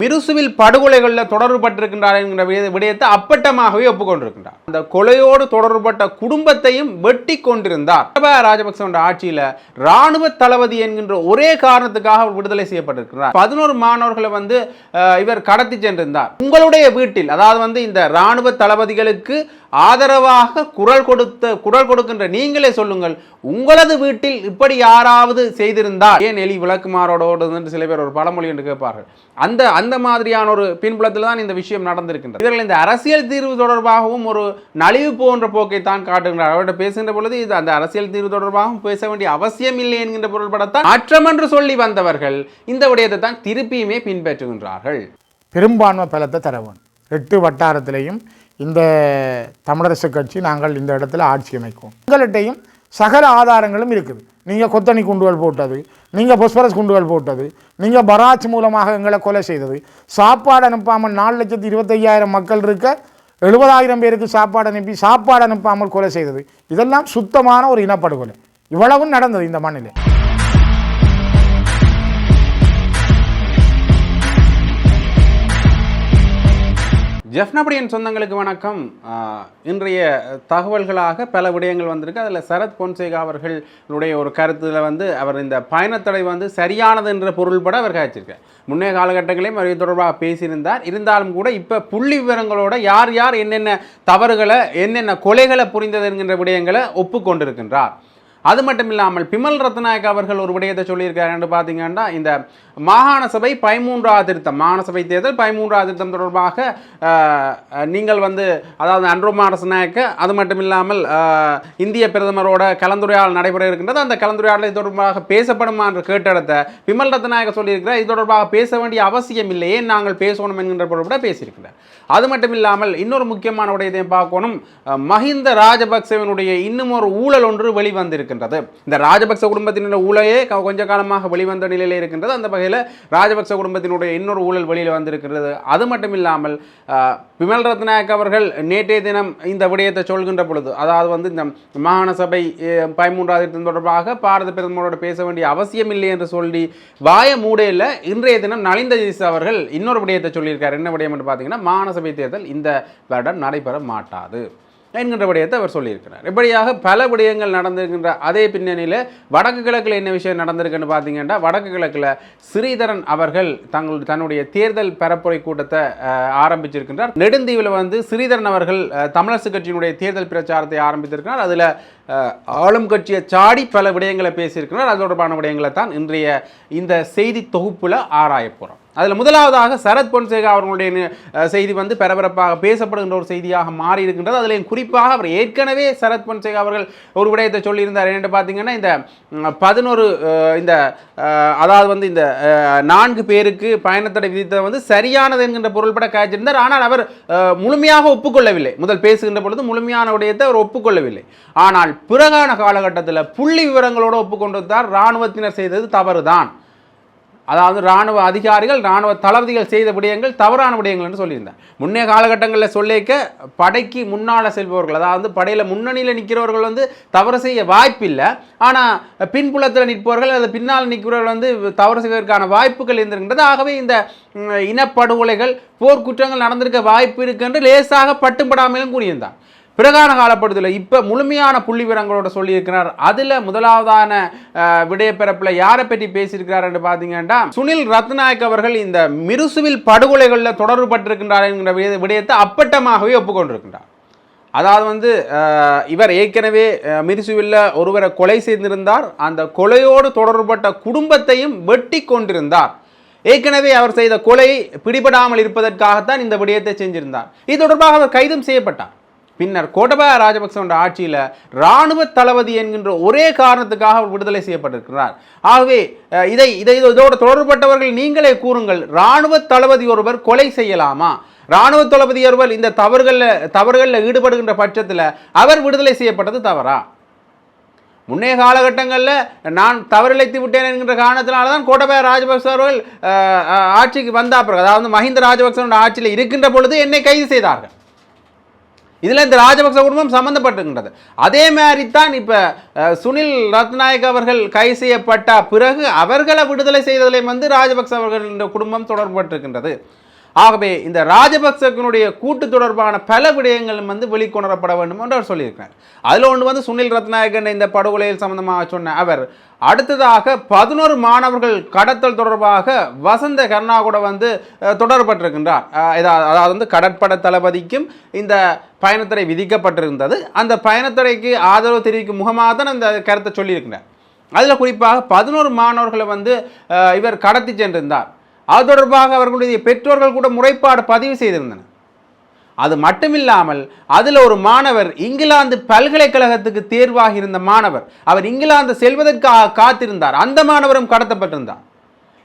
மிருசுவில் படுகொலைகளில் தொடர்புபட்டிருக்கின்றார் என்கிற விடயத்தை அப்பட்டமாகவே ஒப்புக்கொண்டிருக்கின்றார். அந்த கொலையோடு தொடர்புபட்ட குடும்பத்தையும் வெட்டி கொண்டிருந்தார். ராஜபக்ச ஆட்சியில் ராணுவ தளபதி என்கின்ற ஒரே காரணத்துக்காக விடுதலை செய்யப்பட்டிருக்கிறார். 11 மாணவர்களை இவர் கடத்தி சென்றிருந்தார். உங்களுடைய வீட்டில், அதாவது இந்த ராணுவ தளபதிகளுக்கு ஆதரவாக குரல் கொடுக்கின்ற நீங்களே சொல்லுங்கள், உங்களது வீட்டில் இப்படி யாராவது செய்திருந்தால் ஏன் எலி விளக்குமாரோடு என்று சில பேர் ஒரு பழமொழி என்று கேட்பார்கள். அந்த மாதிரியான ஒரு பின்புலத்தில் தான் இந்த விஷயம் நடந்திருக்கின்றது. இவர்கள் இந்த அரசியல் தீர்வு தொடர்பாகவும் ஒரு நலிவு போன்ற போக்கை தான் காட்டுகின்றார். அவர்கிட்ட பேசுகின்ற பொழுது இது அந்த அரசியல் தீர்வு தொடர்பாகவும் பேச வேண்டிய அவசியம் இல்லை என்கின்ற பொருள்படத்தான் மாற்றம் என்று சொல்லி வந்தவர்கள் இந்த விடயத்தை தான் திருப்பியுமே பின்பற்றுகின்றார்கள். பெரும்பான்மை பலத்தை தரவன் 8 வட்டாரத்திலையும் இந்த தமிழரசு கட்சி நாங்கள் இந்த இடத்துல ஆட்சி அமைக்கும். எங்கள்கிட்டையும் சகல ஆதாரங்களும் இருக்குது. நீங்கள் கொத்தணி குண்டுகள் போட்டது, நீங்கள் பொஸ்பரஸ் குண்டுகள் போட்டது, நீங்கள் பராஜ் மூலமாக எங்களை கொலை செய்தது, சாப்பாடு அனுப்பாமல் 4,25,000 மக்கள் இருக்க 70,000 பேருக்கு சாப்பாடு அனுப்பி சாப்பாடு அனுப்பாமல் கொலை செய்தது, இதெல்லாம் சுத்தமான ஒரு இனப்படுகொலை. இவ்வளவும் நடந்தது இந்த மண்ணில். ஜெஃப்னபடியின் சொந்தங்களுக்கு வணக்கம். இன்றைய தகவல்களாக பல விடயங்கள் வந்திருக்கு. அதில் சரத் பொன்சேகா அவர்களுடைய ஒரு கருத்தில் அவர் இந்த பயணத்தடை சரியானது என்ற பொருள்பட அவர் காய்ச்சிருக்கார். முன்னைய காலகட்டங்களையும் அவர் தொடர்பாக பேசியிருந்தார். இருந்தாலும் கூட இப்போ புள்ளி விவரங்களோட யார் யார் என்னென்ன தவறுகளை என்னென்ன கொலைகளை புரிந்தது என்கின்ற விடயங்களை ஒப்புக்கொண்டிருக்கின்றார். அது மட்டும் இல்லாமல் பிமல் ரத்நாயக் அவர்கள் ஒரு விடயத்தை சொல்லியிருக்காரு என்று பார்த்தீங்கன்னா, இந்த மாகாண சபை 13வது திருத்தம், மாகாண சபை தேர்தல் 13வது திருத்தம் தொடர்பாக நீங்கள் அதாவது அன்ரோமா ரத்நாயக்க, அது மட்டும் இல்லாமல் இந்திய பிரதமரோட கலந்துரையாடல் நடைபெற இருக்கின்றது. அந்த கலந்துரையாடலை தொடர்பாக பேசப்படுமா என்று கேட்டெடுத்த பிமல் ரத்நாயக்க சொல்லியிருக்கிறார், இது தொடர்பாக பேச வேண்டிய அவசியம் இல்லையே, நாங்கள் பேசணும் என்கின்ற பொருள் பேசியிருக்கிறார். அது மட்டும் இல்லாமல் இன்னொரு முக்கியமான விடயத்தையும் பார்க்கணும். மஹிந்த ராஜபக்சவினுடைய இன்னும் ஒரு ஊழல் ஒன்று வெளிவந்திருக்கிறது. இந்த ராஜபக்ச குடும்பத்தினுடைய ஊழலே கொஞ்ச காலமாக வெளிவந்த நிலையில் இருக்கின்றது. அந்த வகையில் ராஜபக்ச குடும்பத்தினுடைய இன்னொரு ஊழல் வெளியில் வந்திருக்கிறது. அது மட்டும் இல்லாமல் பிமல் ரத்நாயக் அவர்கள் நேற்றைய தினம் இந்த விடயத்தை சொல்கின்ற பொழுது, அதாவது இந்த மாகாண சபை 13வது தொடர்பாக பாரத பிரதமரோடு பேச வேண்டிய அவசியம் இல்லை என்று சொல்லி வாய மூடையில் இன்றைய தினம் நலிந்த ஜெயிஸ் அவர்கள் இன்னொரு விடயத்தை சொல்லியிருக்கார். என்ன விடயம் என்று பார்த்தீங்கன்னா, மாகாண சபை தேர்தல் இந்த வருடம் நடைபெற மாட்டாது என்கின்ற விடயத்தை அவர் சொல்லியிருக்கிறார். இப்படியாக பல விடயங்கள் நடந்திருக்கின்ற அதே பின்னணியில் வடக்கு கிழக்கில் என்ன விஷயம் நடந்திருக்குன்னு பார்த்தீங்கன்னா, வடக்கு கிழக்கில் ஸ்ரீதரன் அவர்கள் தன்னுடைய தேர்தல் பரப்புரை கூட்டத்தை ஆரம்பிச்சிருக்கின்றார். நெடுந்தீவில் ஸ்ரீதரன் அவர்கள் தமிழரசு கட்சியினுடைய தேர்தல் பிரச்சாரத்தை ஆரம்பித்திருக்கிறார். அதில் ஆளும் கட்சியை சாடி பல விடயங்களை பேசியிருக்கிறார். அது தொடர்பான விடயங்களை தான் இன்றைய இந்த செய்தி தொகுப்பில் ஆராய போகிறோம். அதில் முதலாவதாக சரத் பொன்சேகா அவர்களுடைய செய்தி பரபரப்பாக பேசப்படுகின்ற ஒரு செய்தியாக மாறி இருக்கின்றது. அதில் குறிப்பாக அவர் ஏற்கனவே சரத் பொன்சேகா அவர்கள் ஒரு விடயத்தை சொல்லியிருந்தார். என்னென்று பார்த்தீங்கன்னா, இந்த 11 இந்த அதாவது இந்த 4 பேருக்கு பயணத்தடை விதித்தது சரியானது என்கின்ற பொருள்பட காய்ச்சிருந்தார். ஆனால் அவர் முழுமையாக ஒப்புக்கொள்ளவில்லை. முதல் பேசுகின்ற பொழுது முழுமையான விடயத்தை அவர் ஒப்புக்கொள்ளவில்லை. ஆனால் பிறகான காலகட்டத்தில் புள்ளி விவரங்களோடு ஒப்புக்கொண்டிருந்தார். இராணுவத்தினர் செய்தது தவறுதான், அதாவது இராணுவ அதிகாரிகள் இராணுவ தளபதிகள் செய்த விடயங்கள் தவறான விடயங்கள் என்று சொல்லியிருந்தார். முன்னே காலகட்டங்களில் சொல்லிக்க படைக்கு முன்னால் செல்பவர்கள், அதாவது படையில் முன்னணியில் நிற்கிறவர்கள் தவறு செய்ய வாய்ப்பில்லை. ஆனால் பின்புலத்தில் நிற்பவர்கள் அல்லது பின்னால் நிற்கிறவர்கள் தவறு செய்வதற்கான வாய்ப்புகள் இருந்திருக்கின்றது. ஆகவே இந்த இனப்படுகொலைகள் போர்க்குற்றங்கள் நடந்திருக்க வாய்ப்பு இருக்கு என்று லேசாக பட்டுப்படாமலும் கூறியிருந்தார். பிறகான காலப்படுத்தல இப்போ முழுமையான புள்ளி விவரங்களோட சொல்லியிருக்கிறார். அதில் முதலாவதான விடயப்பரப்பில் யாரை பற்றி பேசியிருக்கிறார் என்று பார்த்தீங்கன்னா, சுனில் ரத்நாயக் அவர்கள் இந்த மிருசுவில் படுகொலைகளில் தொடர்புபட்டிருக்கின்றார் என்கிற விடயத்தை அப்பட்டமாகவே ஒப்புக்கொண்டிருக்கின்றார். அதாவது இவர் ஏற்கனவே மிருசுவில் ஒருவரை கொலை செய்திருந்தார். அந்த கொலையோடு தொடர்புபட்ட குடும்பத்தையும் வெட்டி கொண்டிருந்தார். ஏற்கனவே அவர் செய்த கொலை பிடிபடாமல் இருப்பதற்காகத்தான் இந்த விடயத்தை செஞ்சிருந்தார். இது தொடர்பாக அவர் கைதும் செய்யப்பட்டார். பின்னர் கோட்டபாய ராஜபக்ச ஆட்சியில் இராணுவ தளபதி என்கின்ற ஒரே காரணத்துக்காக அவர் விடுதலை செய்யப்பட்டிருக்கிறார். ஆகவே இதோடு தொடர்புபட்டவர்கள் நீங்களே கூறுங்கள், இராணுவ தளபதி ஒருவர் கொலை செய்யலாமா? இராணுவ தளபதி ஒருவர் இந்த தவறுகளில் ஈடுபடுகின்ற பட்சத்தில் அவர் விடுதலை செய்யப்பட்டது தவறா? முன்னைய காலகட்டங்களில் நான் தவறிழைத்து விட்டேன் என்கின்ற காரணத்தினால தான் கோட்டபாய ராஜபக்ச அவர்கள் ஆட்சிக்கு வந்த பிறகு, அதாவது மஹிந்த ராஜபக்ச ஆட்சியில் இருக்கின்ற பொழுது என்னை கைது செய்தார்கள். இதில் இந்த ராஜபக்ச குடும்பம் சம்பந்தப்பட்டிருக்கின்றது. அதே மாதிரி தான் இப்போ சுனில் ரத்நாயக் அவர்கள் கைது செய்யப்பட்ட பிறகு அவர்களை விடுதலை செய்ததிலே ராஜபக்ச அவர்களின் குடும்பம் தொடர்பட்டிருக்கின்றது. ஆகவே இந்த ராஜபக்சனுடைய கூட்டு தொடர்பான பல விடயங்கள் வெளிக்கொணரப்பட வேண்டும் என்று அவர் சொல்லியிருக்கிறார். அதில் ஒன்று சுனில் ரத்நாயகன் இந்த படுகொலையில் சம்பந்தமாக சொன்ன அவர் அடுத்ததாக 11 மாணவர்கள் கடத்தல் தொடர்பாக வசந்த கர்ணா கூட தொடரப்பட்டிருக்கின்றார். அதாவது கடற்படை தளபதிக்கும் இந்த பயணத்தடை விதிக்கப்பட்டிருந்தது. அந்த பயணத்தடைக்கு ஆதரவு தெரிவிக்கும் முகமாக தான் அந்த கருத்தை சொல்லியிருக்கிறார். அதில் குறிப்பாக 11 மாணவர்களை இவர் கடத்தி சென்றிருந்தார். அது தொடர்பாக அவர்களுடைய பெற்றோர்கள் கூட முறைப்பாடு பதிவு செய்திருந்தனர். அது மட்டுமில்லாமல் அதில் ஒரு மாணவர் இங்கிலாந்து பல்கலைக்கழகத்துக்கு தேர்வாகி இருந்த மாணவர், அவர் இங்கிலாந்து செல்வதற்காக காத்திருந்தார். அந்த மாணவரும் கடத்தப்பட்டிருந்தார்.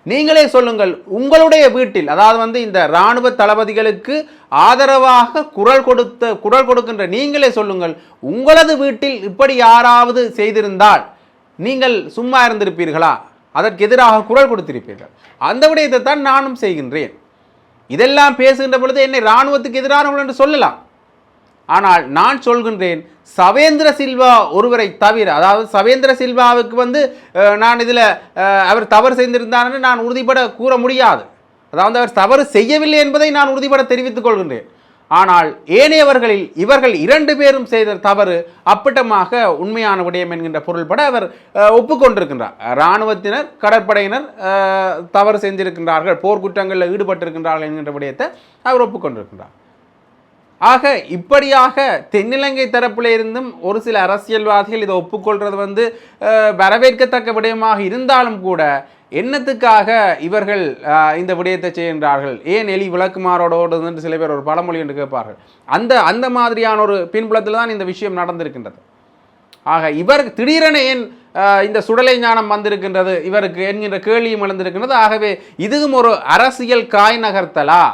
நீங்களே சொல்லுங்கள், உங்களுடைய வீட்டில் அதாவது இந்த இராணுவ தளபதிகளுக்கு ஆதரவாக குரல் கொடுக்கின்ற நீங்களே சொல்லுங்கள், உங்களது வீட்டில் இப்படி யாராவது செய்திருந்தால் நீங்கள் சும்மா இருந்திருப்பீர்களா? அதற்கு எதிராக குரல் கொடுத்திருப்பீர்கள். அந்த விடயத்தை தான் நானும் செய்கின்றேன். இதெல்லாம் பேசுகின்ற பொழுது என்னை இராணுவத்துக்கு எதிரானவர்கள் என்று சொல்லலாம். ஆனால் நான் சொல்கின்றேன், சவேந்திர சில்வா ஒருவரை தவிர, அதாவது சவேந்திர சில்வாவுக்கு நான் இதில் அவர் தவறு செய்திருந்தார் என்று நான் உறுதிப்பட கூற முடியாது. அதாவது அவர் தவறு செய்யவில்லை என்பதை நான் உறுதிப்பட தெரிவித்துக் கொள்கின்றேன். ஆனால் ஏனையவர்களில் இவர்கள் 2 பேரும் செய்த தவறு அப்பட்டமாக உண்மையான விடயம் என்கின்ற பொருள்பட அவர் ஒப்புக்கொண்டிருக்கின்றார். இராணுவத்தினர் கடற்படையினர் தவறு செஞ்சிருக்கின்றார்கள், போர்க்குற்றங்களில் ஈடுபட்டிருக்கின்றார்கள் என்கின்ற விடயத்தை அவர் ஒப்புக்கொண்டிருக்கின்றார். ஆக இப்படியாக தென்னிலங்கை தரப்பில் இருந்தும் ஒரு சில அரசியல்வாதிகள் இதை ஒப்புக்கொள்வது வரவேற்கத்தக்க விடயமாக இருந்தாலும் கூட என்னத்துக்காக இவர்கள் இந்த விடயத்தை செய்கின்றார்கள், ஏன் எலி விளக்குமாரோடு என்று சில பேர் ஒரு பழமொழி என்று கேட்பார்கள். அந்த மாதிரியான ஒரு பின்புலத்தில் தான் இந்த விஷயம் நடந்திருக்கின்றது. ஆக இவர் திடீரென ஏன் இந்த சுடலை ஞானம் வந்திருக்கின்றது இவருக்கு என்கின்ற கேள்வியும் எழுந்திருக்கின்றது. ஆகவே இதுவும் ஒரு அரசியல் காய் நகர்த்தலா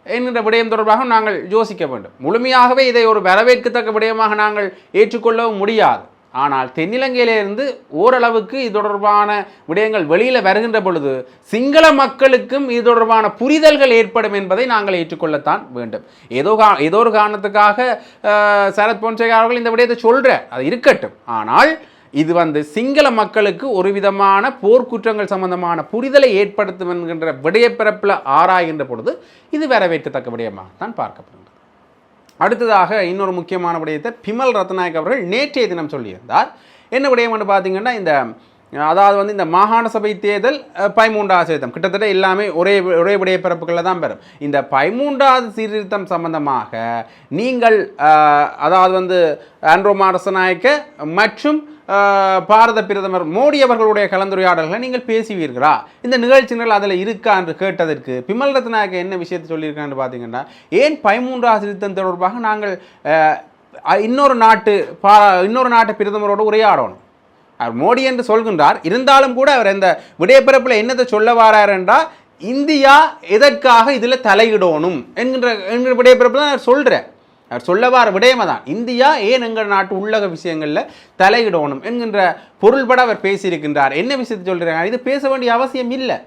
என்கின்ற விடயம் தொடர்பாக நாங்கள் யோசிக்க வேண்டும். முழுமையாகவே இதை ஒரு வரவேற்கத்தக்க விடயமாக நாங்கள் ஏற்றுக்கொள்ளவும் முடியாது. ஆனால் தென்னிலங்கையிலிருந்து ஓரளவுக்கு இது தொடர்பான விடயங்கள் வெளியில் வருகின்ற பொழுது சிங்கள மக்களுக்கும் இது தொடர்பான புரிதல்கள் ஏற்படும் என்பதை நாங்கள் ஏற்றுக்கொள்ளத்தான் வேண்டும். ஏதோ ஒரு காரணத்துக்காக சரத் பொன்சேகா அவர்கள் இந்த விடயத்தை சொல்கிறார், அது இருக்கட்டும். ஆனால் இது சிங்கள மக்களுக்கு ஒரு விதமான போர்க்குற்றங்கள் சம்பந்தமான புரிதலை ஏற்படுத்தும் என்கின்ற விடயப்பிறப்பில் ஆராய்கின்ற பொழுது இது வரவேற்கத்தக்க விடயமாகத்தான் பார்க்கப்படுகிறது. அடுத்ததாக இன்னொரு முக்கியமான விடயத்தை பிமல் ரத்நாயக் அவர்கள் நேற்றைய தினம் சொல்லியிருந்தார். என்ன விடயம் என்று பார்த்தீங்கன்னா, அதாவது இந்த மாகாண சபை தேர்தல் 13வது சீர்திருத்தம் கிட்டத்தட்ட எல்லாமே ஒரே விடயப்பிறப்புகளில் தான் பெறும். இந்த 13வது சீர்திருத்தம் சம்பந்தமாக நீங்கள் அதாவது ஆண்ட்ரோ ரத்நாயக்க மற்றும் பாரத பிரதமர் மோடி அவர்களுடைய கலந்துரையாடல்களை நீங்கள் பேசுவீர்களா, இந்த நிகழ்ச்சிகள் அதில் இருக்கா என்று கேட்டதற்கு பிமல் ரத்நாயக்க என்ன விஷயத்தை சொல்லியிருக்கான்னு பார்த்தீங்கன்னா, ஏன் 13வது சீர்திருத்தம் தொடர்பாக நாங்கள் இன்னொரு நாட்டு பிரதமரோடு உரையாடணும். அவர் மோடி என்று சொல்கின்றார், இருந்தாலும் கூட அவர் இந்த விடயப்பிறப்பில் என்னத்தை சொல்ல வாரார் என்றால், இந்தியா எதற்காக இதில் தலையிடணும் என்கிற விடயப்பிறப்பில் தான் அவர் சொல்கிறார். அவர் சொல்லவார விடயமாக தான் இந்தியா ஏன் எங்கள் நாட்டு உள்ளக விஷயங்களில் தலையிடணும் என்கின்ற பொருள்பட அவர் பேசியிருக்கின்றார். என்ன விஷயத்தை சொல்கிறாங்க, இது பேச வேண்டிய அவசியம் இல்லை.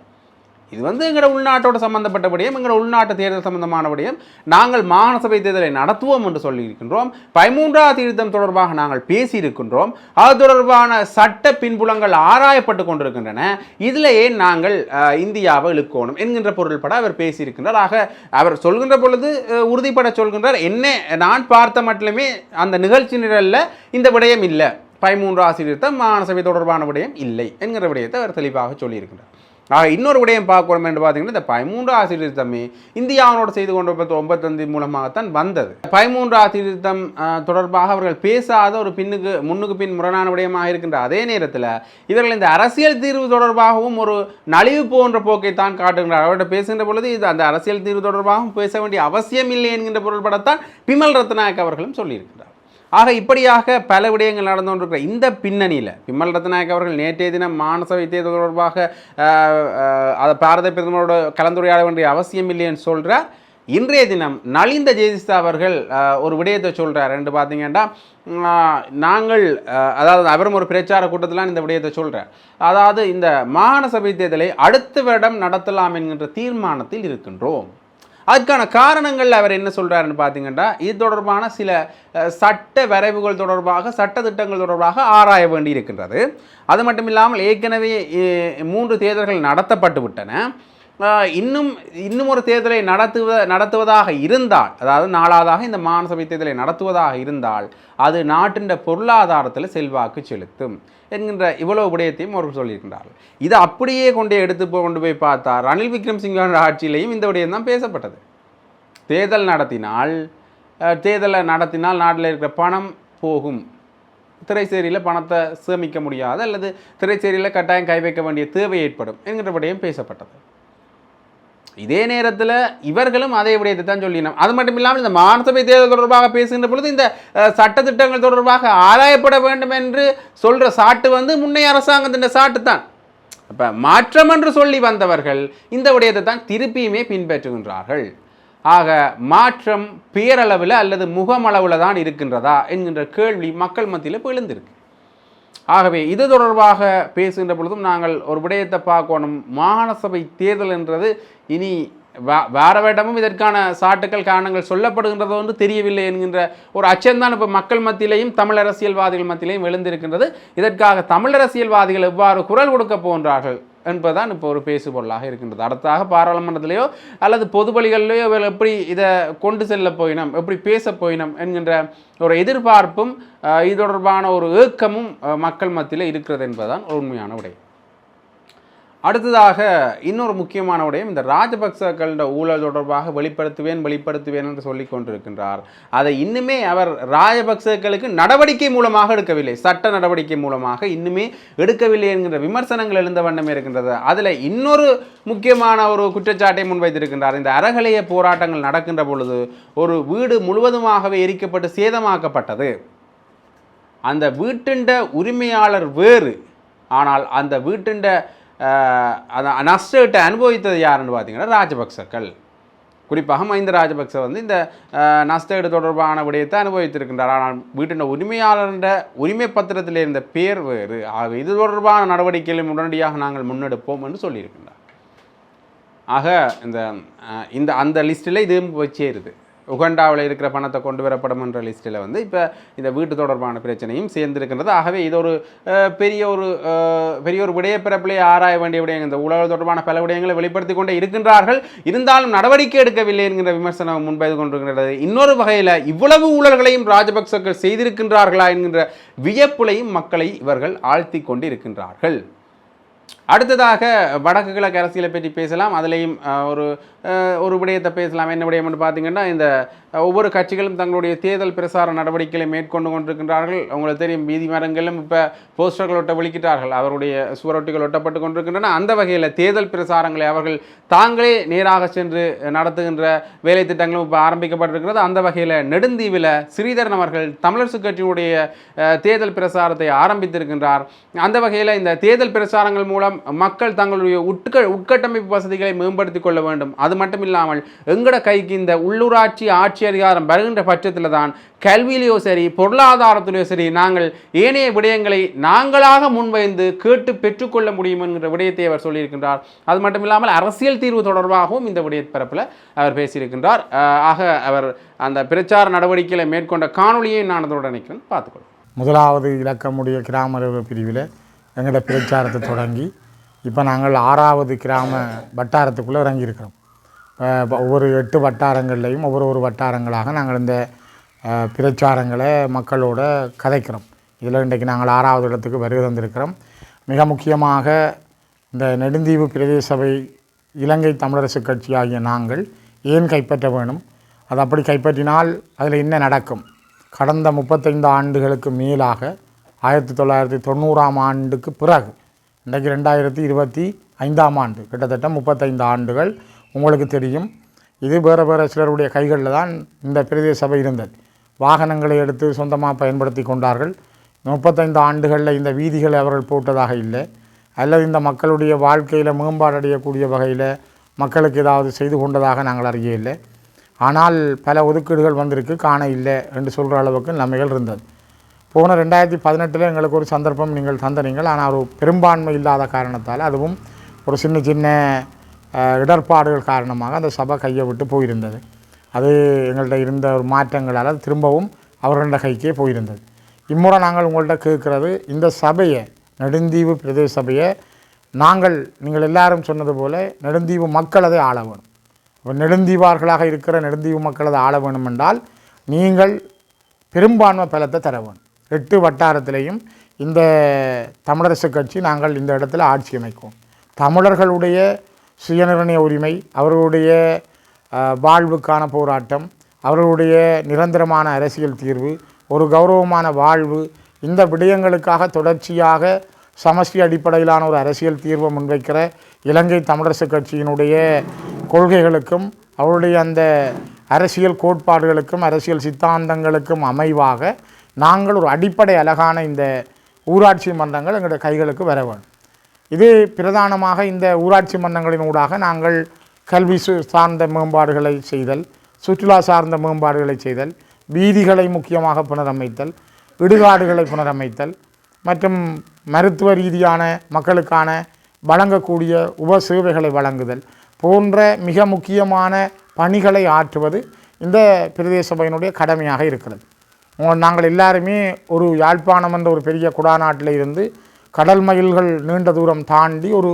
இது எங்களோட உள்நாட்டோட சம்பந்தப்பட்ட விடயம், எங்களோட உள்நாட்டு தேர்தல் சம்பந்தமான விடயம். நாங்கள் மாகாண சபை தேர்தலை நடத்துவோம் என்று சொல்லியிருக்கின்றோம். 13வது திருத்தம் தொடர்பாக நாங்கள் பேசியிருக்கின்றோம். அது தொடர்பான சட்ட பின்புலங்கள் ஆராயப்பட்டு கொண்டிருக்கின்றன. இதில் ஏன் நாங்கள் இந்தியாவை இழுக்கணும் என்கின்ற பொருள்பட அவர் பேசியிருக்கின்றார். ஆக அவர் சொல்கின்ற பொழுது உறுதிப்பட சொல்கின்றார், என்ன நான் பார்த்த மட்டுமே அந்த நிகழ்ச்சி நிரலில் இந்த விடயம் இல்லை, 13வது திருத்தம் மாகாண சபை தொடர்பான விடயம் இல்லை என்கிற விடயத்தை அவர் தெளிவாக சொல்லியிருக்கின்றார். ஆக இன்னொரு விடயம் பார்க்கணும் என்று பார்த்தீங்கன்னா, இந்த 13வது சீர்திருத்தமே இந்தியாவோடு செய்து கொண்ட ஒப்பந்தத்தின் மூலமாகத்தான் வந்தது. 13வது சீர்திருத்தம் தொடர்பாக அவர்கள் பேசாத ஒரு முன்னுக்கு பின் முரணான விடயமாக இருக்கின்ற அதே நேரத்தில் இவர்கள் இந்த அரசியல் தீர்வு தொடர்பாகவும் ஒரு நலிவு போன்ற போக்கை தான் காட்டுகின்றார். அவர்கிட்ட பேசுகின்ற பொழுது இது அந்த அரசியல் தீர்வு தொடர்பாகவும் பேச வேண்டிய அவசியம் இல்லை என்கின்ற பொருள்படத்தான் பிமல் ரத்நாயக் அவர்களும் சொல்லியிருக்கிறார். ஆக இப்படியாக பல விடயங்கள் நடந்து கொண்டிருக்கிற இந்த பின்னணியில் பிமல் ரத்நாயக் அவர்கள் நேற்றைய தினம் மாநசபை தேர்தல் தொடர்பாக பாரத பிரதமரோட கலந்துரையாட வேண்டிய அவசியம் இல்லைன்னு சொல்கிறார். இன்றைய தினம் நலிந்த ஜெயதிஸ்தா அவர்கள் ஒரு விடயத்தை சொல்கிறார் என்று பார்த்தீங்கன்னா, நாங்கள் அதாவது அவரும் ஒரு பிரச்சார கூட்டத்தில் இந்த விடயத்தை சொல்கிறார். அதாவது இந்த மாகாண சபை தேர்தலை அடுத்த வருடம் நடத்தலாம் என்கின்ற தீர்மானத்தில் இருக்கின்றோம். அதுக்கான காரணங்கள் அவர் என்ன சொல்கிறாருன்னு பார்த்தீங்கன்னா, இது தொடர்பான சில சட்ட வரைவுகள் தொடர்பாக, சட்ட திட்டங்கள் தொடர்பாக ஆராய வேண்டி இருக்கின்றது. அது மட்டும் இல்லாமல் ஏற்கனவே 3 தேர்தல்கள் நடத்தப்பட்டு விட்டன. இன்னும் ஒரு தேர்தலை நடத்துவதாக இருந்தால், அதாவது 4வதாக இந்த மாநசபை தேர்தலை நடத்துவதாக இருந்தால் அது நாட்டின் பொருளாதாரத்தில் செல்வாக்கு செலுத்தும் என்கின்ற இவ்வளவு விடயத்தையும் அவர்கள் சொல்லியிருக்கின்றார்கள். இதை அப்படியே கொண்டு போய் பார்த்தா ரணில் விக்ரமசிங்க ஆட்சியிலையும் இந்த விடயம் தான் பேசப்பட்டது. தேர்தலை நடத்தினால் நாட்டில் இருக்கிற பணம் போகும், திரைச்சேரியில் பணத்தை சேமிக்க முடியாது, அல்லது திரைச்சேரியில் கட்டாயம் கை வைக்க வேண்டிய தேவை ஏற்படும் என்கிற விடயம் பேசப்பட்டது. இதே நேரத்தில் இவர்களும் அதே விடயத்தை தான் சொல்லினோம். அது மட்டும் இல்லாமல் இந்த மாநசபை தேர்தல் தொடர்பாக பேசுகின்ற பொழுது இந்த சட்டத்திட்டங்கள் தொடர்பாக ஆராயப்பட வேண்டும் என்று சொல்கிற சாட்டு முன்னைய அரசாங்கத்தின் சாட்டு தான். அப்போ மாற்றம் என்று சொல்லி வந்தவர்கள் இந்த விடயத்தை தான் திருப்பியுமே பின்பற்றுகின்றார்கள். ஆக மாற்றம் பேரளவில் அல்லது முகமளவில் தான் இருக்கின்றதா என்கின்ற கேள்வி மக்கள் மத்தியில் எழுந்திருக்கு. ஆகவே இது தொடர்பாக பேசுகின்ற பொழுதும் நாங்கள் ஒரு விடயத்தை பார்க்கணும். மாகாண சபை தேர்தல் என்றது இனி வேற வேடமும் இதற்கான சாட்டுக்கள் காரணங்கள் சொல்லப்படுகின்றதோ என்று தெரியவில்லை என்கின்ற ஒரு அச்சம்தான் இப்போ மக்கள் மத்தியிலையும் தமிழ் அரசியல்வாதிகள் மத்தியிலையும் எழுந்திருக்கின்றது. இதற்காக தமிழ் அரசியல்வாதிகள் எவ்வாறு குரல் கொடுக்க போன்றார்கள் என்பதுதான் இப்போ ஒரு பேசுபொருளாக இருக்கின்றது. அடுத்தாக பாராளுமன்றத்திலேயோ அல்லது பொது வழிகளிலேயோ இவர்கள் எப்படி இதை கொண்டு செல்ல போயினோம், எப்படி பேச போயினோம் என்கின்ற ஒரு எதிர்பார்ப்பும் இது தொடர்பான ஒரு ஏக்கமும் மக்கள் மத்தியில் இருக்கிறது என்பதுதான் ஒரு உண்மையான விடயம். அடுத்ததாக இன்னொரு முக்கியமான விடயம், இந்த ராஜபக்சக்கள ஊழல் தொடர்பாக வெளிப்படுத்துவேன் என்று சொல்லி கொண்டிருக்கின்றார். அதை இன்னுமே அவர் ராஜபக்சக்களுக்கு நடவடிக்கை மூலமாக எடுக்கவில்லை, சட்ட நடவடிக்கை மூலமாக இன்னுமே எடுக்கவில்லை என்கின்ற விமர்சனங்கள் எழுந்த வண்ணமே இருக்கின்றது. அதில் இன்னொரு முக்கியமான ஒரு குற்றச்சாட்டை முன்வைத்திருக்கின்றார். இந்த அறகலைய போராட்டங்கள் நடக்கின்ற பொழுது ஒரு வீடு முழுவதுமாகவே எரிக்கப்பட்டு சேதமாக்கப்பட்டது. அந்த வீட்டின் உரிமையாளர் வேறு, ஆனால் அந்த வீட்டின் நஷ்டத்தை அனுபவித்தது யாருன்னு பார்த்தீங்கன்னா ராஜபக்சக்கள். குறிப்பாக மஹிந்த ராஜபக்ச இந்த நஷ்டஈடு தொடர்பான விடயத்தை அனுபவித்திருக்கின்றார். ஆனால் வீட்டின் உரிமையாளர்ன்ற உரிமை பத்திரத்தில் இருந்த பேர் வேறு. ஆக இது தொடர்பான நடவடிக்கைகளை உடனடியாக நாங்கள் முன்னெடுப்போம் என்று சொல்லியிருக்கின்றார். ஆக இந்த அந்த லிஸ்ட்டில் இதுவும் போய் சேருது. உகண்டாவில் இருக்கிற பணத்தை கொண்டு வரப்படும் என்ற லிஸ்ட்டில் இப்போ இந்த வீட்டு தொடர்பான பிரச்சனையும் சேர்ந்திருக்கின்றது. ஆகவே இது ஒரு பெரிய ஒரு விடயப்பிறப்பிலே ஆராய வேண்டிய விடயங்கள். இந்த ஊழல் தொடர்பான பல விடயங்களை வெளிப்படுத்தி கொண்டே இருக்கின்றார்கள். இருந்தாலும் நடவடிக்கை எடுக்கவில்லை என்கிற விமர்சனம் முன்பது கொண்டிருக்கின்றது. இன்னொரு வகையில் இவ்வளவு ஊழல்களையும் ராஜபக்சர்கள் செய்திருக்கின்றார்களா என்கின்ற வியப்புலையும் மக்களை இவர்கள் ஆழ்த்தி கொண்டு இருக்கின்றார்கள். அடுத்ததாக வடக்கு கிழக்கு அரசியலை பற்றி பேசலாம். அதிலையும் ஒரு விடயத்தை பேசலாம். என்ன விடயம் என்று பார்த்தீங்கன்னா, இந்த ஒவ்வொரு கட்சிகளும் தங்களுடைய தேர்தல் பிரசார நடவடிக்கைகளை மேற்கொண்டு கொண்டிருக்கின்றார்கள். உங்களுக்கு தெரியும், வீதி மரங்களும் இப்போ போஸ்டர்கள் ஒட்ட விழிக்கிறார்கள், அவருடைய சுவரொட்டிகள் ஒட்டப்பட்டு கொண்டிருக்கின்றன. அந்த வகையில் தேர்தல் பிரசாரங்களை அவர்கள் தாங்களே நேராக சென்று நடத்துகின்ற வேலை திட்டங்களும் இப்போ ஆரம்பிக்கப்பட்டிருக்கிறது. அந்த வகையில் நெடுந்தீவில் ஸ்ரீதரன் அவர்கள் தமிழரசு கட்சியினுடைய தேர்தல் பிரசாரத்தை ஆரம்பித்திருக்கின்றார். அந்த வகையில் இந்த தேர்தல் பிரசாரங்கள் மூலம் மக்கள் தங்களுடைய உட்கட்டமைப்பு வசதிகளை மேம்படுத்திக் கொள்ள வேண்டும். அது மட்டும் இல்லாமல் எங்கட கைக்கு இந்த உள்ளூராட்சி ஆட்சி அதிகாரம் வருகின்ற பட்சத்தில் தான் கல்வியிலேயோ சரி, பொருளாதாரத்திலேயோ சரி, நாங்கள் ஏனைய விடயங்களை நாங்களாக முன்வைந்து கேட்டு பெற்றுக்கொள்ள முடியும் என்கிற விடயத்தை அவர் சொல்லியிருக்கின்றார். அது மட்டும் இல்லாமல் அரசியல் தீர்வு தொடர்பாகவும் இந்த விடய பரப்பில் அவர் பேசியிருக்கின்றார். ஆக அவர் அந்த பிரச்சார நடவடிக்கைகளை மேற்கொண்ட காணொலியை நான் அதோடு நினைக்கிறேன், பார்த்துக்கொள்ளும். முதலாவது இலக்கமுடைய கிராம பிரிவில் எங்களோட பிரச்சாரத்தை தொடங்கி இப்போ நாங்கள் 6வது கிராம வட்டாரத்துக்குள்ளே இறங்கியிருக்கிறோம். ஒவ்வொரு 8 வட்டாரங்கள்லையும் ஒவ்வொரு வட்டாரங்களாக நாங்கள் இந்த பிரச்சாரங்களை மக்களோட கதைக்கிறோம். இதில் இன்றைக்கு நாங்கள் 6வது இடத்துக்கு வருகை தந்திருக்கிறோம். மிக முக்கியமாக இந்த நெடுந்தீவு பிரதேச சபை இலங்கை தமிழரசு கட்சி ஆகிய நாங்கள் ஏன் கைப்பற்ற வேணும், அது அப்படி கைப்பற்றினால் அதில் என்ன நடக்கும், கடந்த 35 ஆண்டுகளுக்கு மேலாக 1990ஆம் ஆண்டுக்கு பிறகு இன்றைக்கு 2025ஆம் ஆண்டு, கிட்டத்தட்ட 35 ஆண்டுகள் உங்களுக்கு தெரியும். இது வேறு சிலருடைய கைகளில் தான் இந்த பிரதேச சபை இருந்தது. வாகனங்களை எடுத்து சொந்தமாக பயன்படுத்தி கொண்டார்கள். 35 ஆண்டுகளில் இந்த வீதிகளை அவர்கள் போட்டதாக இல்லை, அல்லது இந்த மக்களுடைய வாழ்க்கையில் மேம்பாடு அடையக்கூடிய வகையில் மக்களுக்கு ஏதாவது செய்து கொண்டதாக நாங்கள் அறிய இல்லை. ஆனால் பல ஒதுக்கீடுகள் வந்திருக்கு, காண இல்லை என்று சொல்கிற அளவுக்கு நிலைமைகள் இருந்தது. போன 2018 எங்களுக்கு ஒரு சந்தர்ப்பம் நீங்கள் தந்தனீங்கள். ஆனால் ஒரு பெரும்பான்மை இல்லாத காரணத்தால், அதுவும் ஒரு சின்ன இடர்பாடுகள் காரணமாக அந்த சபை கையை விட்டு போயிருந்தது. அது எங்கள்கிட்ட இருந்த ஒரு மாற்றங்களால் திரும்பவும் அவர்களோட கைக்கே போயிருந்தது. இம்முறை நாங்கள் உங்கள்கிட்ட கேட்குறது, இந்த சபையை, நெடுந்தீவு பிரதேச சபையை நீங்கள் எல்லாரும் சொன்னது போல் நெடுந்தீவு மக்கள் அதை ஆள வேணும். இப்போ நெடுந்தீவார்களாக இருக்கிற நெடுந்தீவு மக்கள் அதை ஆள வேணும் என்றால் நீங்கள் பெரும்பான்மை பலத்தை தர வேணும். 8 வட்டாரத்திலையும் இந்த தமிழரசு கட்சி நாங்கள் இந்த இடத்துல ஆட்சி அமைக்கும். தமிழர்களுடைய சுயநிர்ணய உரிமை, அவர்களுடைய வாழ்வுக்கான போராட்டம், அவர்களுடைய நிரந்தரமான அரசியல் தீர்வு, ஒரு கௌரவமான வாழ்வு, இந்த விடயங்களுக்காக தொடர்ச்சியாக சமஷ்டி அடிப்படையிலான ஒரு அரசியல் தீர்வை முன்வைக்கிற இலங்கை தமிழரசு கட்சியினுடைய கொள்கைகளுக்கும் அவருடைய அந்த அரசியல் கோட்பாடுகளுக்கும் அரசியல் சித்தாந்தங்களுக்கும் அமைவாக நாங்கள் ஒரு அடிப்படை அழகான இந்த ஊராட்சி மன்றங்கள் எங்களுடைய கைகளுக்கு வர வேண்டும். இது பிரதானமாக இந்த ஊராட்சி மன்றங்களின் ஊடாக நாங்கள் கல்வி சார்ந்த மேம்பாடுகளை செய்தல், சுற்றுலா சார்ந்த மேம்பாடுகளை செய்தல், வீதிகளை முக்கியமாக புனரமைத்தல், இடுகாடுகளை புனரமைத்தல் மற்றும் மருத்துவ ரீதியான மக்களுக்கான வழங்கக்கூடிய உபசேவைகளை வழங்குதல் போன்ற மிக முக்கியமான பணிகளை ஆற்றுவது இந்த பிரதேச சபையினுடைய கடமையாக இருக்கிறது. நாங்கள் எல்லாருமே ஒரு யாழ்ப்பாணம் என்ற ஒரு பெரிய குடாநாட்டில் இருந்து கடல் மயில்கள் நீண்ட தூரம் தாண்டி ஒரு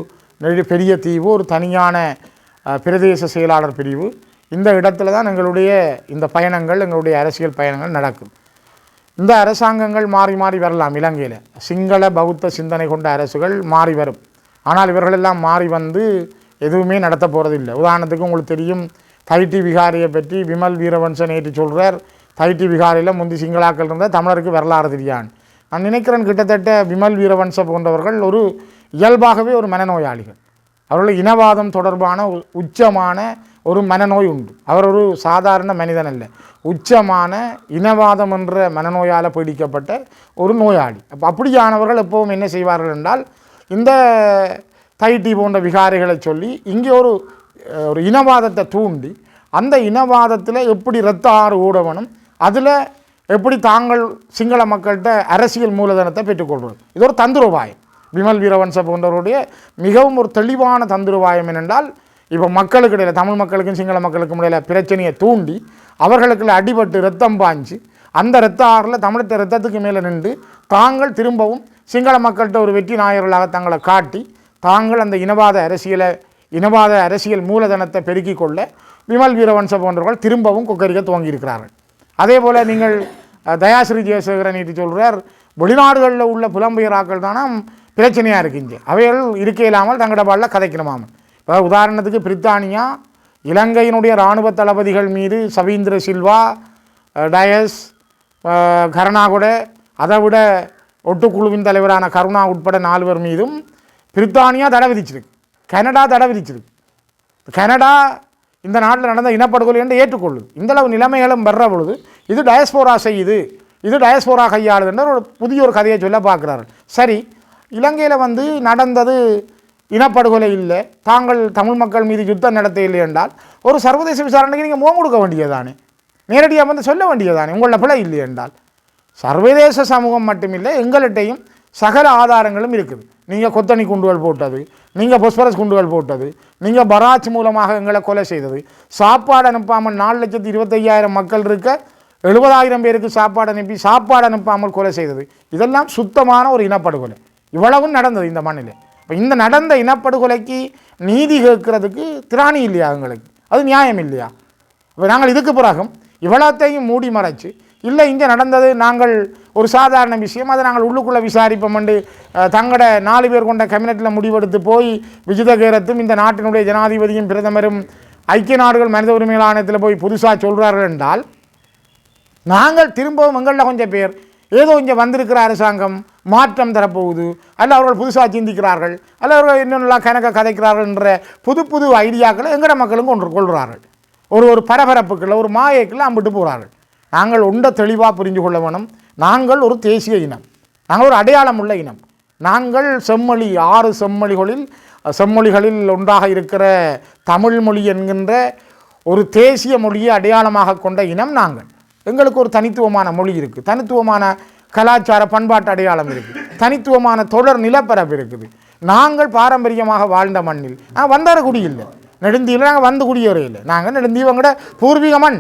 பெரிய தீவு, ஒரு தனியான பிரதேச செயலாளர் பிரிவு, இந்த இடத்துல தான் எங்களுடைய இந்த பயணங்கள், எங்களுடைய அரசியல் பயணங்கள் நடக்கும். இந்த அரசாங்கங்கள் மாறி மாறி வரலாம். இலங்கையில் சிங்கள பௌத்த சிந்தனை கொண்ட அரசுகள் மாறி வரும். ஆனால் இவர்களெல்லாம் மாறி வந்து எதுவுமே நடத்த போகிறது இல்லை. உதாரணத்துக்கு உங்களுக்கு தெரியும், தைட்டி விகாரியை பற்றி விமல் வீரவன்சன் நேற்று சொல்கிறார், தைட்டி விகாரியில் முந்தி சிங்களாக்கள் இருந்தால் தமிழருக்கு வரலாறு தெரியான். நான் நினைக்கிறேன் கிட்டத்தட்ட விமல் வீரவன்ச போன்றவர்கள் ஒரு இயல்பாகவே ஒரு மனநோயாளிகள். அவர்கள் இனவாதம் தொடர்பான உச்சமான ஒரு மனநோய் உண்டு. அவர் ஒரு சாதாரண மனிதன் அல்ல, உச்சமான இனவாதம் என்ற மனநோயால் பீடிக்கப்பட்ட ஒரு நோயாளி. அப்படியானவர்கள் எப்பவும் என்ன செய்வார்கள் என்றால், இந்த தைட்டி போன்ற விகாரிகளை சொல்லி இங்கே ஒரு இனவாதத்தை தூண்டி அந்த இனவாதத்தில் எப்படி இரத்த ஆறு ஓடவனும், அதில் எப்படி தாங்கள் சிங்கள மக்கள்கிட்ட அரசியல் மூலதனத்தை பெற்றுக்கொள்வது. இது ஒரு தந்திரோபாயம். விமல் வீரவன்ச போன்றவருடைய மிகவும் ஒரு தெளிவான தந்திரோபாயம் என்னென்றால், இப்போ மக்களுக்கு இடையில், தமிழ் மக்களுக்கும் சிங்கள மக்களுக்கும் இடையில் பிரச்சனையை தூண்டி அவர்களுக்குள்ள அடிபட்டு இரத்தம் பாய்ஞ்சு அந்த இரத்த ஆறில் தமிழத்த இரத்தத்துக்கு மேலே நின்று தாங்கள் திரும்பவும் சிங்கள மக்கள்கிட்ட ஒரு வெற்றி நாயர்களாக தங்களை காட்டி தாங்கள் அந்த இனவாத அரசியல் மூலதனத்தை பெருக்கிக் கொள்ள விமல் வீரவன்ச போன்றவர்கள் திரும்பவும் கொக்கரிக்க துவங்கியிருக்கிறார்கள். அதே போல் நீங்கள் தயாஸ்ரீ ஜெயசேகரன் நீட்டி சொல்கிறார், வெளிநாடுகளில் உள்ள புலம்பெயராக்கள் தானே பிரச்சனையாக இருக்குங்க, அவைகள் இருக்க இல்லாமல் தங்கட பாலில் கதைக்கணுமாம். இப்போ உதாரணத்துக்கு பிரித்தானியா இலங்கையினுடைய இராணுவ தளபதிகள் மீது சவீந்திர சில்வா, டயஸ், கருணாகுட, அதை விட ஒட்டுக்குழுவின் தலைவரான கருணா உட்பட 4 பேர் மீதும் பிரித்தானியா தடை விதிச்சிருக்கு, கனடா தடை விதிச்சிருக்கு. கனடா இந்த நாட்டில் நடந்த இனப்படுகொலை என்று ஏற்றுக்கொள்ளுது. இந்தளவு நிலைமைகளும் வர்ற பொழுது இது டயஸ்போரா செய்யுது, இது டயஸ்போரா கையாளுதுன்ற ஒரு புதிய ஒரு கதையை சொல்ல பார்க்குறாரு. சரி, இலங்கையில் நடந்தது இனப்படுகொலை இல்லை, தாங்கள் தமிழ் மக்கள் மீது யுத்தம் நடத்த இல்லை என்றால் ஒரு சர்வதேச விசாரணைக்கு நீங்கள் முகம் கொடுக்க வேண்டியதானே, நேரடியாக சொல்ல வேண்டியதானே உங்களோட பிழை இல்லை என்றால். சர்வதேச சமூகம் மட்டுமில்லை, எங்கள்கிட்டையும் சகல ஆதாரங்களும் இருக்குது. நீங்கள் கொத்தணி குண்டுகள் போட்டது, நீங்கள் பொஸ்பரஸ் குண்டுகள் போட்டது, நீங்கள் பராச் மூலமாக எங்களை கொலை செய்தது, சாப்பாடு அனுப்பாமல் 4,25,000 மக்கள் இருக்க 70,000 பேருக்கு சாப்பாடு அனுப்பி சாப்பாடு அனுப்பாமல் கொலை செய்தது, இதெல்லாம் சுத்தமான ஒரு இனப்படுகொலை. இவ்வளவும் நடந்தது இந்த மண்ணில். இப்போ இந்த நடந்த இனப்படுகொலைக்கு நீதி கேட்கறதுக்கு திராணி இல்லையா எங்களுக்கு? அது நியாயம் இல்லையா? இப்போ நாங்கள் இதுக்கு பிறகும் இவ்வளத்தையும் மூடி மறைச்சு, இல்லை இங்கே நடந்தது நாங்கள் ஒரு சாதாரண விஷயம், அதை நாங்கள் உள்ளுக்குள்ளே விசாரிப்போம் என்று தங்களோட 4 பேர் கொண்ட கேபினெட்டில் முடிவெடுத்து போய் விஜிதகேரத்தும் இந்த நாட்டினுடைய ஜனாதிபதியும் பிரதமரும் ஐக்கிய நாடுகள் மனித உரிமைகள் ஆணையத்தில் போய் புதுசாக சொல்கிறார்கள் என்றால், நாங்கள் திரும்பவும் எங்களில் கொஞ்சம் பேர் ஏதோ இங்கே வந்திருக்கிற அரசாங்கம் மாற்றம் தரப்போகுது, அல்ல அவர்கள் புதுசாக சிந்திக்கிறார்கள், அல்ல அவர்கள் இன்னொன்னுலாம் கதைக்கிறார்கள் என்ற புது புது ஐடியாக்களை எங்கட மக்களும் கொள்கிறார்கள். ஒரு பரபரப்புக்குள்ள ஒரு மாயக்குள்ள அம்பிட்டு போகிறார்கள். நாங்கள் ஒன்றை தெளிவாக புரிஞ்சு கொள்ள வேணும், நாங்கள் ஒரு தேசிய இனம், நாங்கள் ஒரு அடையாளம் உள்ள இனம். நாங்கள் செம்மொழி 6 செம்மொழிகளில் ஒன்றாக இருக்கிற தமிழ் மொழி என்கின்ற ஒரு தேசிய மொழியை அடையாளமாக கொண்ட இனம் நாங்கள். எங்களுக்கு ஒரு தனித்துவமான மொழி இருக்குது, தனித்துவமான கலாச்சார பண்பாட்டு அடையாளம் இருக்குது, தனித்துவமான தொடர் நிலப்பரப்பு இருக்குது. நாங்கள் பாரம்பரியமாக வாழ்ந்த மண்ணில் வந்தார குடி இல்லை, நெடுந்தீவில் நாங்கள் வந்து குடியேறையில் நாங்கள் நெடுந்தீவு எங்கட பூர்வீக மண்,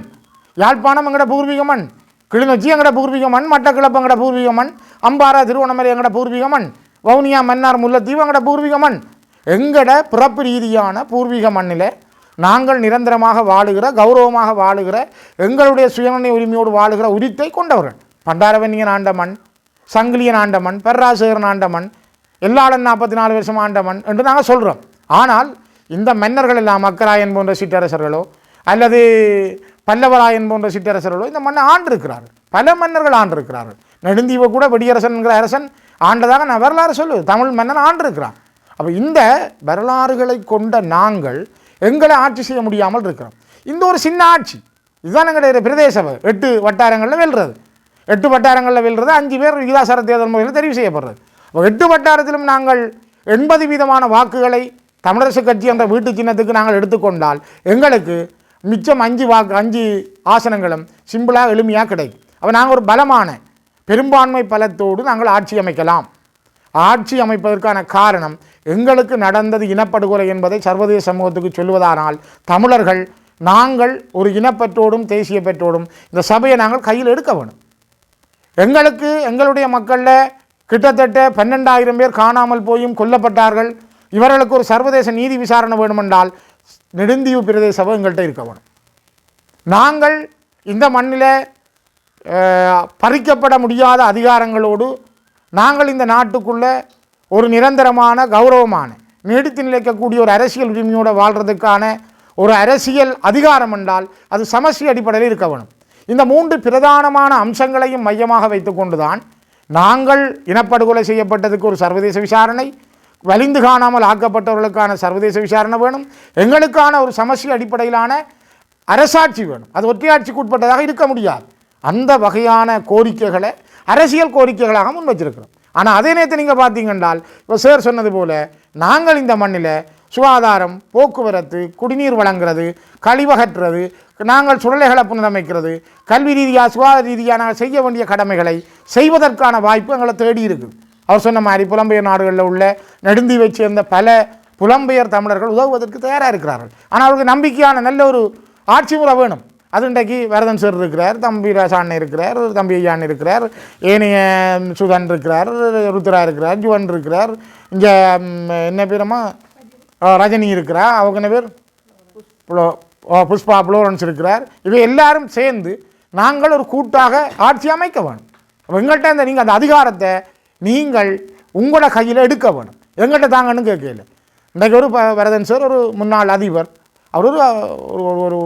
யாழ்ப்பாணம் எங்கட பூர்வீக மண், கிளிநொச்சி எங்கட பூர்வீக மண், மட்டக்கிழப்பு எங்கட பூர்வீக மண், அம்பாரா திருவண்ணாமலை எங்கட பூர்வீக மண், வவுனியா மன்னார் முல்லைத்தீவு எங்கட பூர்வீக மண். எங்கட பிறப்பு ரீதியான பூர்வீக மண்ணில் நாங்கள் நிரந்தரமாக வாழுகிற, கௌரவமாக வாழுகிற, எங்களுடைய சுயநிர்ணய உரிமையோடு வாழுகிற உரித்தை கொண்டவர்கள். பண்டாரவன்னியன் ஆண்ட மண், சங்கிலியன் ஆண்ட மண், பெர்ராசேகரன் ஆண்ட மண், எல்லாளன் 44 வருஷம் ஆண்ட மண் என்று நாங்கள் சொல்கிறோம். ஆனால் இந்த மன்னர்கள் எல்லாம் அக்கராயன் போன்ற சிற்றரசர்களோ அல்லது பல்லவராயன் போன்ற சிற்றரசர்களோ இந்த மண்ணை ஆண்டிருக்கிறார்கள். பல மன்னர்கள் ஆண்டிருக்கிறார்கள். நெடுந்தீவை கூட வெடியரசன் என்கிற அரசன் ஆண்டதாக நான் வரலாறு சொல்லுவேன். தமிழ் மன்னன் ஆண்டிருக்கிறான். அப்போ இந்த வரலாறுகளை கொண்ட நாங்கள் எங்களை ஆட்சி செய்ய முடியாமல் இருக்கிறோம். இந்த ஒரு சின்ன ஆட்சி இதுதான் எங்களுடைய பிரதேச 8 வட்டாரங்களில் வெல்றது. 8 வட்டாரங்களில் வெல்றது 5 பேர் விகிதாசார தேர்தல் முறையில் தெரிவு செய்யப்படுறது. அப்போ 8 வட்டாரத்திலும் நாங்கள் 80% வாக்குகளை தமிழரசு கட்சி என்ற வீட்டு சின்னத்துக்கு நாங்கள் எடுத்துக்கொண்டால் எங்களுக்கு மிச்சம் 5 ஆசனங்களும் சிம்பிளாக எளிமையாக கிடைக்கும். அப்போ நாங்கள் ஒரு பலமான பெரும்பான்மை பலத்தோடு நாங்கள் ஆட்சி அமைக்கலாம். ஆட்சி அமைப்பதற்கான காரணம் எங்களுக்கு நடந்தது இனப்படுகொலை என்பதை சர்வதேச சமூகத்துக்கு சொல்வதானால் தமிழர்கள் நாங்கள் ஒரு இனப்பற்றோடும் தேசிய பற்றோடும் இந்த சபையை நாங்கள் கையில் எடுக்க வேணும். எங்களுக்கு எங்களுடைய மக்களில் கிட்டத்தட்ட 12,000 பேர் காணாமல் போயும் கொல்லப்பட்டார்கள். இவர்களுக்கு ஒரு சர்வதேச நீதி விசாரணை வேண்டுமென்றால் நெடுந்தீவு பிரதேச சபை எங்கள்கிட்ட இருக்க வேணும். நாங்கள் இந்த மண்ணில் பறிக்கப்பட முடியாத அதிகாரங்களோடு நாங்கள் இந்த நாட்டுக்குள்ளே ஒரு நிரந்தரமான கௌரவமான நீடித்து நிலைக்கக்கூடிய ஒரு அரசியல் உரிமையோடு வாழ்கிறதுக்கான ஒரு அரசியல் அதிகாரம் என்றால் அது சமஷ்டி அடிப்படையில் இருக்க வேணும். இந்த 3 பிரதானமான அம்சங்களையும் மையமாக வைத்து கொண்டுதான் நாங்கள் இனப்படுகொலை செய்யப்பட்டதுக்கு ஒரு சர்வதேச விசாரணை, வலிந்து காணாமல் ஆக்கப்பட்டவர்களுக்கான சர்வதேச விசாரணை வேணும், எங்களுக்கான ஒரு சமஷ்டி அடிப்படையிலான அரசாட்சி வேணும். அது ஒற்றையாட்சிக்கு உட்பட்டதாக இருக்க முடியாது. அந்த வகையான கோரிக்கைகளை அரசியல் கோரிக்கைகளாக முன் வச்சிருக்கிறோம். ஆனால் அதே நேரத்தை நீங்கள் பார்த்தீங்கன்றால் இப்போ சார் சொன்னது போல் நாங்கள் இந்த மண்ணில் சுகாதாரம், போக்குவரத்து, குடிநீர் வழங்குறது, கழிவகற்றுறது, நாங்கள் சுடலைகளை புனரமைக்கிறது, கல்வி ரீதியாக சுகாதார ரீதியாக நாங்கள் செய்ய வேண்டிய கடமைகளை செய்வதற்கான வாய்ப்பு எங்களை தேடி இருக்குது. அவர் சொன்ன மாதிரி புலம்பெயர் நாடுகளில் உள்ள நெடுந்தீவை சேர்ந்த பல புலம்பெயர் தமிழர்கள் உதவுவதற்கு தயாராக இருக்கிறார்கள். ஆனால் அவருக்கு நம்பிக்கையான நல்ல ஒரு ஆட்சி முறை வேணும். அது இன்றைக்கு வரதன் சார் இருக்கிறார், தம்பி ராசாண்ணன் இருக்கிறார், தம்பி ஐயான் இருக்கிறார், ஏனைய சுதன் இருக்கிறார், ருத்ரா இருக்கிறார், ஜுவன் இருக்கிறார், இங்கே என்ன பேரம்மா ரஜினி இருக்கிறார், அவங்க என்ன பேர் புஷ்பா புளோரன்ஸ் இருக்கிறார். இவை எல்லாரும் சேர்ந்து நாங்கள் ஒரு கூட்டாக ஆட்சி அமைக்க வேணும். எங்கள்கிட்ட இந்த நீங்கள் அந்த அதிகாரத்தை நீங்கள் உங்களோட கையில் எடுக்க வேணும். எங்கள்கிட்ட தாங்கன்னு கேட்கல. இன்றைக்கு ஒரு வரதன் சார் ஒரு முன்னாள் அதிபர், அவர் ஒரு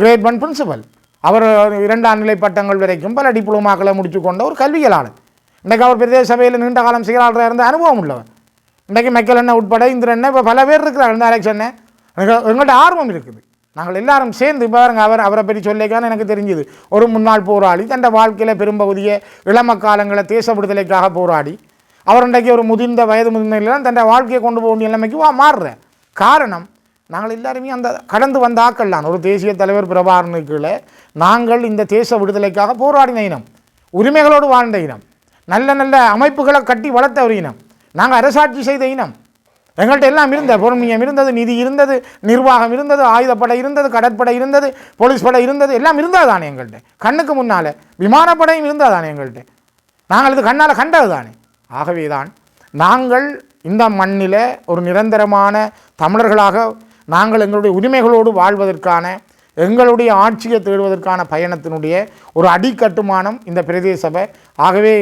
கிரேட் 1 பிரின்சிபல், அவர் 2ஆம் நிலை பட்டங்கள் வரைக்கும் பல டிப்ளோமாக்களை முடித்து கொண்ட ஒரு கல்வியலாளர். இன்றைக்கு அவர் பிரதேச சபையில் நீண்ட காலம் செயலாளராக இருந்த அனுபவம் உள்ளவர். இன்றைக்கு மைக்கேல் அண்ணன் உட்பட இந்திரண்ணன் இப்போ பல பேர் இருக்கிறார். இந்த எலெக்ஷனை எங்கள்கிட்ட ஆர்வம் இருக்குது. நாங்கள் எல்லாரும் சேர்ந்து பாருங்க, அவரை பற்றி சொல்லிக்கான்னு எனக்கு தெரிஞ்சுது. ஒரு முன்னாள் போராளி தன் வாழ்க்கையில் பெரும்பகுதியை இளம காலங்களை தேச விடுதலைக்காக போராடி அவர் இன்றைக்கு ஒரு வயது முதிர்ந்தெல்லாம் தன் வாழ்க்கையை கொண்டு போக வேண்டிய நிலைமைக்கு மாறுற காரணம் நாங்கள் எல்லாருமே அந்த கடந்து வந்த ஆக்கள் தான். ஒரு தேசிய தலைவர் பிரபாகரனுக்குள்ள நாங்கள் இந்த தேச விடுதலைக்காக போராடின இனம், உரிமைகளோடு வாழ்ந்த இனம், நல்ல நல்ல அமைப்புகளை கட்டி வளர்த்த ஒரு இனம், நாங்கள் அரசாட்சி செய்த இனம். எங்கள்கிட்ட எல்லாம் இருந்த பொறுமையம் இருந்தது, நிதி இருந்தது, நிர்வாகம் இருந்தது, ஆயுதப்படை இருந்தது, கடற்படை இருந்தது, போலீஸ் படை இருந்தது, எல்லாம் இருந்தால் தானே எங்கள்கிட்ட. கண்ணுக்கு முன்னால் விமானப்படையும் இருந்தால் தானே எங்கள்கிட்ட. நாங்கள் இது கண்ணால் கண்டது தானே. ஆகவே தான் நாங்கள் இந்த மண்ணில் ஒரு நிரந்தரமான தமிழர்களாக நாங்கள் எங்களுடைய உரிமைகளோடு வாழ்வதற்கான எங்களுடைய ஆட்சியை தேடுவதற்கான பயணத்தினுடைய ஒரு அடிக்கட்டுமானம் இந்த பிரதேச சபை. ஆகவே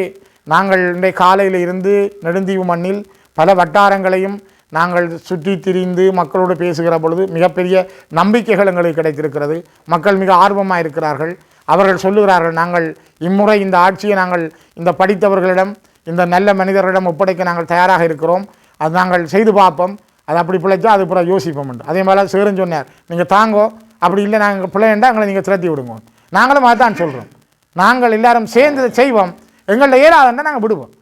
நாங்கள் இன்றைய காலையில் இருந்து நெடுந்தீவு மண்ணில் பல வட்டாரங்களையும் நாங்கள் சுற்றி திரிந்து மக்களோடு பேசுகிற பொழுது மிகப்பெரிய நம்பிக்கைகள் எங்களுக்கு கிடைத்திருக்கிறது. மக்கள் மிக ஆர்வமாக இருக்கிறார்கள். அவர்கள் சொல்லுகிறார்கள், நாங்கள் இம்முறை இந்த ஆட்சியை நாங்கள் இந்த படித்தவர்களிடம், இந்த நல்ல மனிதர்களிடம் ஒப்படைக்க நாங்கள் தயாராக இருக்கிறோம். அது நாங்கள் செய்து பார்ப்போம். அது அப்படி பிழைச்சா அது பிறகு யோசிப்போம். அதே மாதிரி சேருன்னு சொன்னார், நீங்கள் தாங்கோ, அப்படி இல்லை நாங்கள் பிள்ளைண்டா எங்களை நீங்கள் திரட்டி விடுங்க. நாங்களும் அதுதான் சொல்கிறோம். நாங்கள் எல்லாரும் சேர்ந்து செய்வோம். எங்கள்கிட்ட ஏறாதுன்னா நாங்கள் விடுவோம்.